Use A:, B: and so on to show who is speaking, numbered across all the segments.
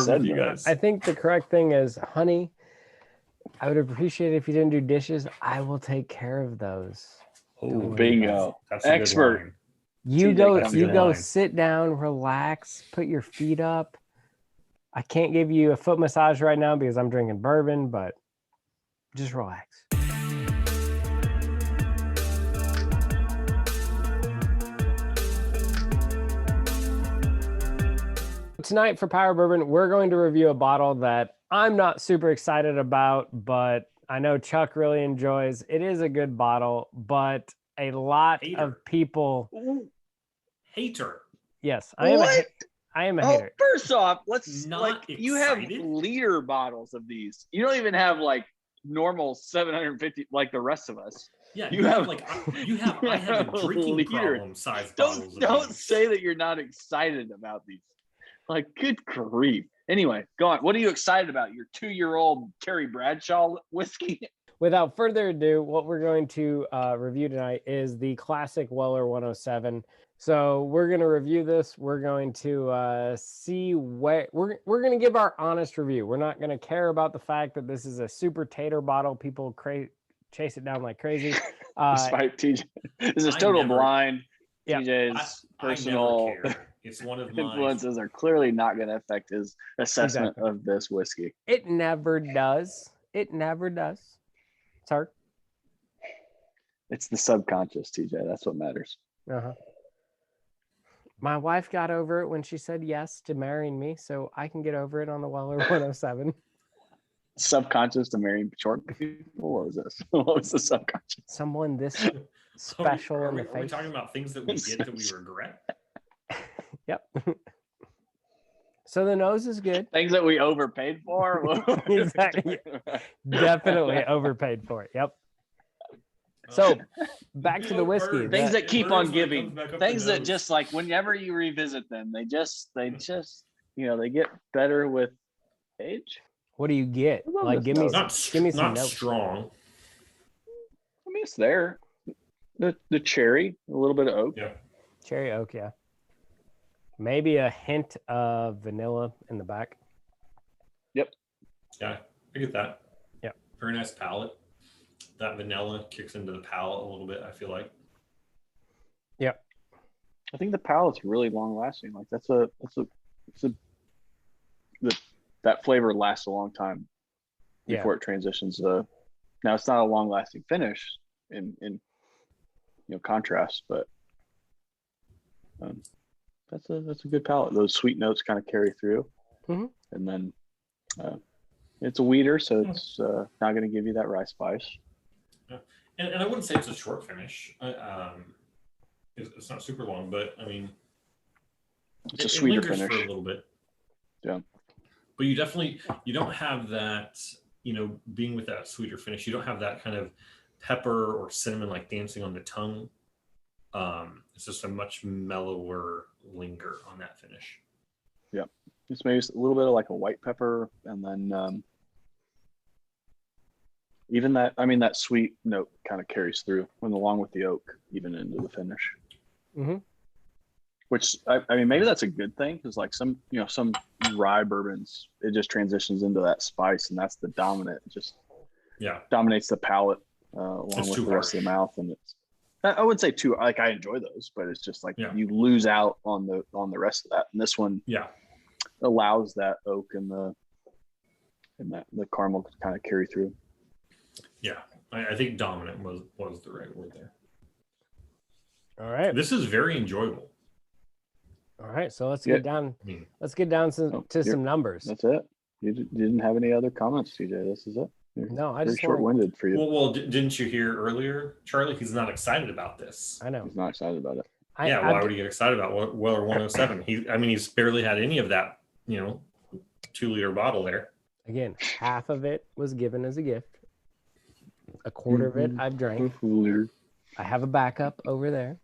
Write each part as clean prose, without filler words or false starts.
A: said
B: you
A: that.
B: guys.
C: I think the correct thing is, honey, I would appreciate it if you didn't do dishes. I will take care of those.
B: Oh,
A: Bingo.
B: that's a good
A: Expert.
B: line.
C: You
A: TJ
C: go, you
B: good
C: go
B: line.
C: sit down, relax, put your feet up. I can't give you a foot massage right now because I'm drinking bourbon, but just relax. Tonight for Power Bourbon, we're going to review a bottle that I'm not super excited about, but I know Chuck really enjoys. It is a good bottle, but a lot of people...
B: Hater.
C: Yes, I am a hater.
A: First off, let's
B: Not
A: you have
B: excited?
A: liter bottles of these. You don't even have like normal 750 like the rest of us.
B: Yeah,
A: You have
B: I have a drinking
A: liter.
B: problem size bottles.
A: Don't say that you're not excited about these. Like, good grief. Anyway, go on. What are you excited about? Your 2-year-old Terry Bradshaw whiskey?
C: Without further ado, what we're going to review tonight is the classic Weller 107. So we're going to review this. We're going to see what we're going to give our honest review. We're not going to care about the fact that this is a super tater bottle. People chase it down like crazy.
A: Despite TJ, this is total blind.
C: Yeah.
A: TJ's personal
B: It's one of
A: influences are clearly not going to affect his assessment of this whiskey.
C: It never does. It never does. Sorry.
A: It's the subconscious, TJ. That's what matters.
C: Uh-huh. My wife got over it when she said yes to marrying me, so I can get over it on the Weller 107.
A: Subconscious to marrying short people? What was this? What was the subconscious?
C: Someone this special in the face.
B: Are we talking about things that we get that we regret?
C: Yep. So the nose is good.
A: Things that we overpaid for?
C: Exactly. Definitely overpaid for it. Yep. So back to the whiskey.
A: Things that keep on giving. Things that just like whenever you revisit them, they just they get better with age.
C: What do you get? Like give me some notes.
B: Strong.
A: I mean, it's there. The cherry, a little bit of oak.
B: Yeah.
C: Cherry oak, yeah. Maybe a hint of vanilla in the back.
A: Yep.
B: Yeah, I get that.
C: Yep.
B: Very nice palate. That vanilla kicks into the palate a little bit, I feel like.
C: Yep.
A: I think the palate's really long lasting. Like that flavor lasts a long time before it transitions. Now it's not a long lasting finish in contrast, but that's a good palate. Those sweet notes kind of carry through, and then it's a weeder, so it's not going to give you that rye spice.
B: Yeah. And I wouldn't say it's a short finish. It's not super long, but I mean,
A: it's a sweeter finish
B: for a little bit.
A: Yeah,
B: but you don't have that. Being with that sweeter finish, you don't have that kind of pepper or cinnamon like dancing on the tongue. It's just a much mellower linger on that finish.
A: Yeah, it's maybe a little bit of like a white pepper, and then even that sweet note kind of carries through when along with the oak, even into the finish.
C: Mm-hmm.
A: Which I mean, maybe that's a good thing because like some rye bourbons, it just transitions into that spice, and that's the dominant. It just dominates the palate along with the rest of the mouth, and it's. I wouldn't say too like I enjoy those, but it's just like you lose out on the rest of that. And this one allows that oak and the caramel to kind of carry through. Yeah,
B: I think dominant was the right word there.
C: All right,
B: this is very enjoyable.
C: All right, so let's get down. Let's get down to some numbers.
A: That's it. You didn't have any other comments, TJ. This is it.
C: No, I just
A: short-winded for you.
B: Well, didn't you hear earlier, Charlie? He's not excited about this.
C: I know.
A: He's not excited about it.
B: Why would he get excited about Weller 107? He's barely had any of that, 2-liter bottle there.
C: Again, half of it was given as a gift. A quarter of it I've drank. I have a backup over there.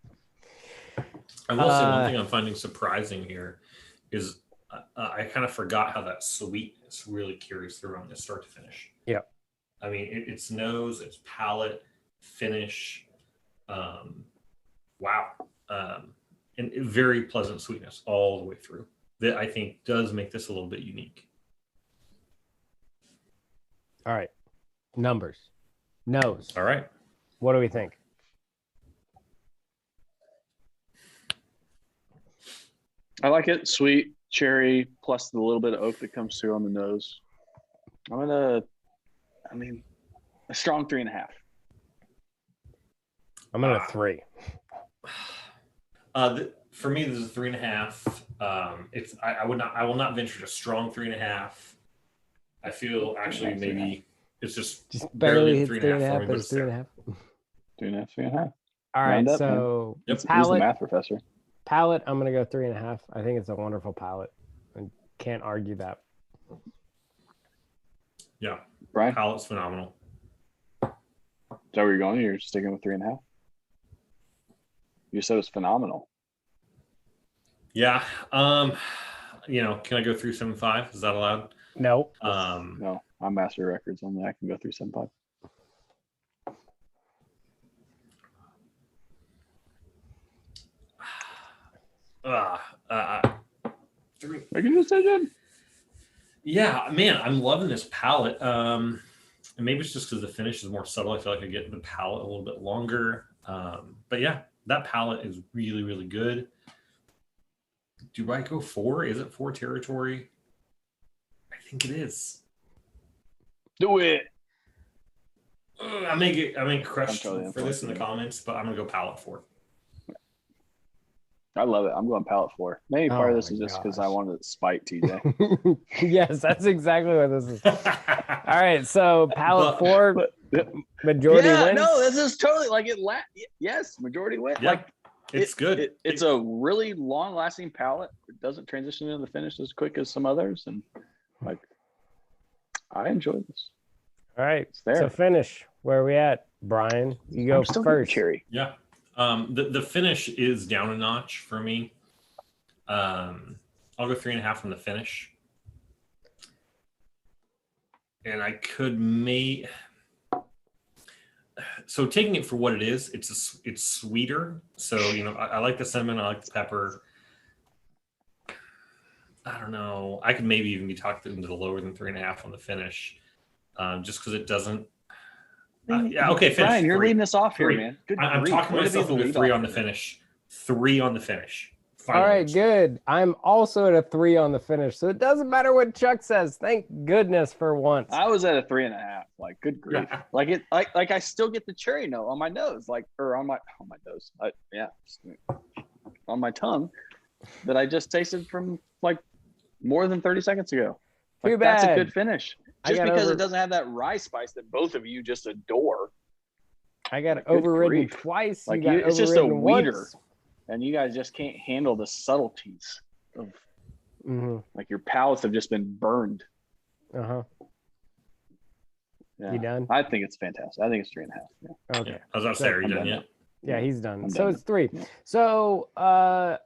B: I will say one thing I'm finding surprising here is I kind of forgot how that sweetness really carries through on this start to finish.
C: Yeah.
B: I mean, it's nose, it's palate, finish. Wow. And very pleasant sweetness all the way through. that I think does make this a little bit unique.
C: All right. Numbers. Nose.
B: All right.
C: What do we think?
A: I like it. Sweet, cherry, plus the little bit of oak that comes through on the nose. A strong 3.5.
C: I'm gonna 3.
B: For me, this is 3.5. I will not venture to strong 3.5. I feel actually maybe it's just
C: barely hit
B: 3.5 for me, but it's
C: 3.5.
A: 3.5.
C: All right, so
A: he's the math professor.
C: Palate, I'm gonna go 3.5. I think it's a wonderful palate. I can't argue that.
B: Yeah,
A: Brian,
B: palate's phenomenal.
A: Is that where you're going? You're sticking with 3.5. You said it's phenomenal.
B: Yeah. Can I go through 7.5? Is that allowed?
C: No.
A: No, I'm master records only. I can go through 7.5. Make a decision.
B: Yeah, man, I'm loving this palate. And maybe it's just because the finish is more subtle. I feel like I get the palate a little bit longer. But yeah, that palate is really, really good. Do I go 4? Is it 4 territory? I think it is.
A: Do it.
B: I may crush for this in the comments, but I'm gonna go palate 4.
A: I love it. I'm going palate 4. Maybe part of this is just because I wanted to spite TJ.
C: Yes, that's exactly what this is. All right, so palate 4, majority wins.
A: No, this is totally like it. Yes, majority win.
B: Yeah,
A: like
B: it's good.
A: It's a really long-lasting palate. It doesn't transition into the finish as quick as some others, and like I enjoy this.
C: All right, so finish. Where are we at, Brian? You go first.
A: Cherry.
B: Yeah. The finish is down a notch for me. I'll go 3.5 from the finish. And I could so taking it for what it is, it's sweeter. So, I like the cinnamon, I like the pepper. I don't know. I could maybe even be talked into the lower than 3.5 on the finish. Just because it doesn't. Yeah, okay, finish.
A: Brian, you're
B: 3.
A: leading us off
B: 3.
A: here, man.
B: I'm talking myself into 3 on the finish. 3 on the finish.
C: All right, good. I'm also at a 3 on the finish, so it doesn't matter what Chuck says. Thank goodness for once.
A: I was at a 3.5. Like, good grief.
B: Yeah.
A: Like I still get the cherry note on my nose, or on my nose. On my tongue that I just tasted from like more than 30 seconds ago. Like,
C: Too bad.
A: That's a good finish. Just because it doesn't have that rye spice that both of you just adore.
C: I got overridden twice.
A: Like it's just a weeder, and you guys just can't handle the subtleties of like your palates have just been burned.
C: Yeah. You done?
A: I think it's fantastic. I think it's 3.5.
C: Yeah. Okay.
B: I was about to say, are you done yet?
C: Yeah, he's done.
A: I'm
C: so
A: done.
C: It's 3.
A: Yeah.
C: So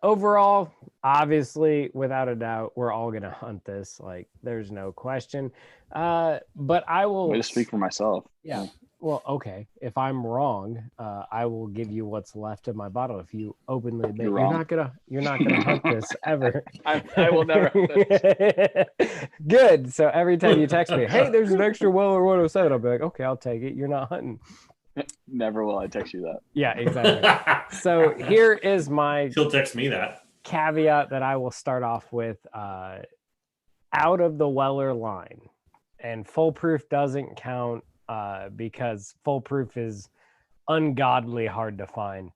C: overall, obviously, without a doubt, we're all gonna hunt this. Like, there's no question. But I will
A: just speak for myself.
C: Yeah. Well, okay. If I'm wrong, I will give you what's left of my bottle. If you openly admit you're not gonna hunt this ever.
A: I will never hunt this.
C: Good. So every time you text me, hey, there's an extra Weller 107, I'll be like, okay, I'll take it. You're not hunting.
A: Never will I text you that.
C: Yeah, exactly. So here is my
B: He'll text me that
C: caveat that I will start off with. Out of the Weller line, and foolproof doesn't count because foolproof is ungodly hard to find.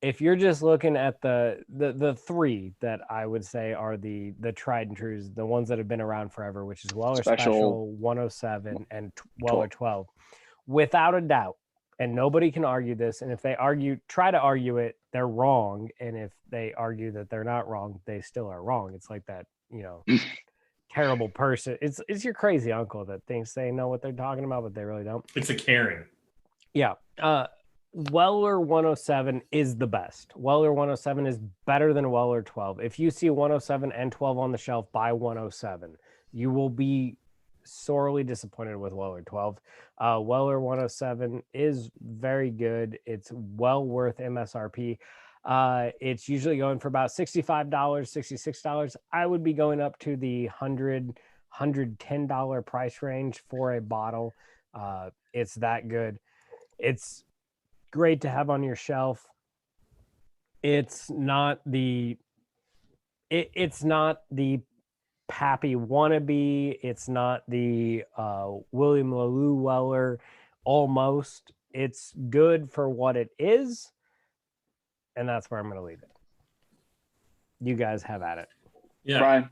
C: If you're just looking at the 3 that I would say are the tried and trues, the ones that have been around forever, which is Weller Special 107 and Weller 12, without a doubt. And nobody can argue this. And if they try to argue it, they're wrong. And if they argue that they're not wrong, they still are wrong. It's like that, terrible person. It's your crazy uncle that thinks they know what they're talking about, but they really don't.
B: It's a Karen.
C: Yeah. Weller 107 is the best. Weller 107 is better than Weller 12. If you see 107 and 12 on the shelf, buy 107. You will be sorely disappointed with Weller 12. Weller 107 is very good. It's well worth MSRP. It's usually going for about $65, $66. I would be going up to the $110 price range for a bottle. It's that good. It's great to have on your shelf. It's not the Pappy wannabe. It's not the William LaLue Weller almost. It's good for what it is, and that's where I'm going to leave it. You guys have at it.
B: Yeah,
A: Brian.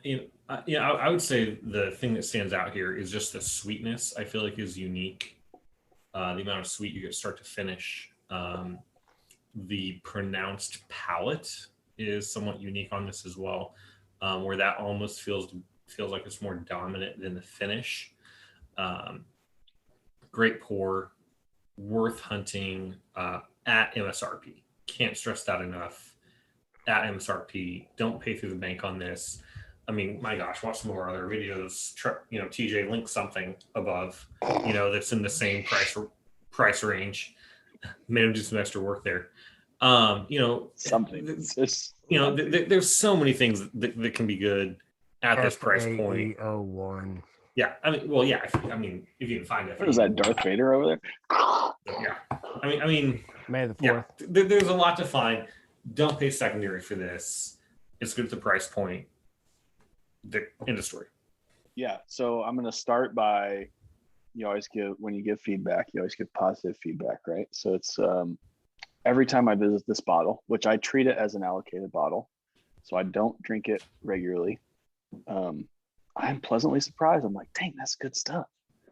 B: I would say the thing that stands out here is just the sweetness. I feel like is unique. The amount of sweet you get start to finish. The pronounced palate is somewhat unique on this as well, where that almost feels like it's more dominant than the finish. Great pour, worth hunting at MSRP. Can't stress that enough. At MSRP, don't pay through the bank on this. I mean, my gosh, watch some of our other videos. TJ link something above, that's in the same price range. Made him do some extra work there.
A: Something.
B: There's so many things that can be good at this price point.
C: FAE01.
B: Yeah, I mean, well, yeah. If you can find it.
A: What is that, Darth Vader over there?
B: Yeah, I mean,
C: May the 4th.
B: Yeah, there's a lot to find. Don't pay secondary for this. It's good at the price point. End of story.
A: Yeah, so I'm going to start by, when you give feedback, you always give positive feedback, right? So it's every time I visit this bottle, which I treat it as an allocated bottle, so I don't drink it regularly. I'm pleasantly surprised. I'm like, dang, that's good stuff.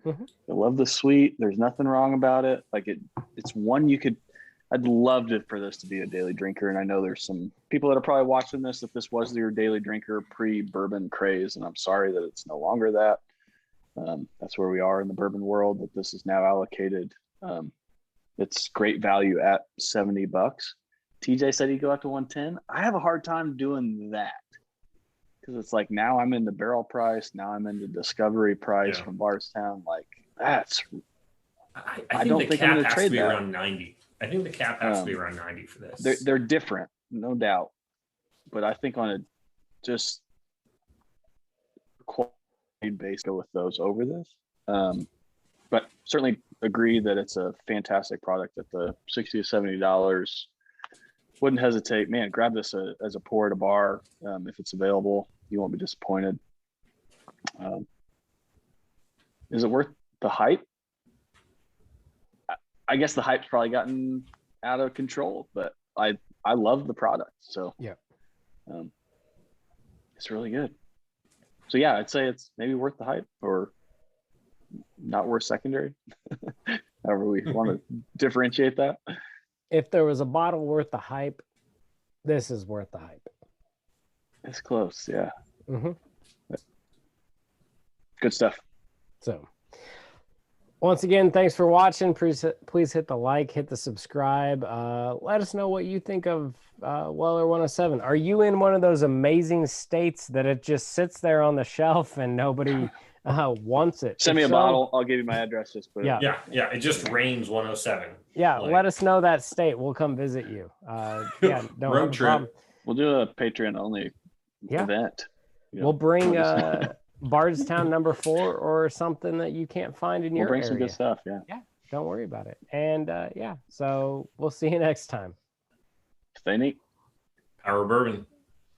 A: Mm-hmm. I love the sweet. There's nothing wrong about it. Like it's one I'd love for this to be a daily drinker. And I know there's some people that are probably watching this, if this was your daily drinker pre-bourbon craze, and I'm sorry that it's no longer that. That's where we are in the bourbon world, that this is now allocated. It's great value at $70. TJ said he'd go out to 110. I have a hard time doing that, because it's like, now I'm in the barrel price. Now I'm in the discovery price from Bardstown. Like, that's,
B: I don't think I'm going to trade that. Around 90. I think the cap has to be around 90 for this.
A: They're different, no doubt. But I think on a just quality base, go with those over this. But certainly agree that it's a fantastic product at the $60 to $70. Wouldn't hesitate, man, grab this as a pour at a bar. If it's available, you won't be disappointed. Is it worth the hype? I guess the hype's probably gotten out of control, but I love the product. So
C: yeah,
A: it's really good. So yeah, I'd say it's maybe worth the hype or not worth secondary. However we want to differentiate that.
C: If there was a bottle worth the hype, this is worth the hype.
A: It's close, yeah.
C: Mm-hmm.
A: Good stuff.
C: So once again, thanks for watching. Please hit the like, hit the subscribe. Let us know what you think of Weller 107. Are you in one of those amazing states that it just sits there on the shelf and nobody wants it?
A: Send me a bottle. I'll give you my address. Just put
B: it. Yeah. It just rains 107.
C: Yeah, let us know that state. We'll come visit you.
B: Road trip.
A: We'll do a Patreon only event.
C: We'll bring Bardstown number 4 or something that you can't find in your area.
A: We'll bring some good stuff. Yeah.
C: Don't worry about it. And so we'll see you next time.
A: Stay neat.
B: Power Bourbon.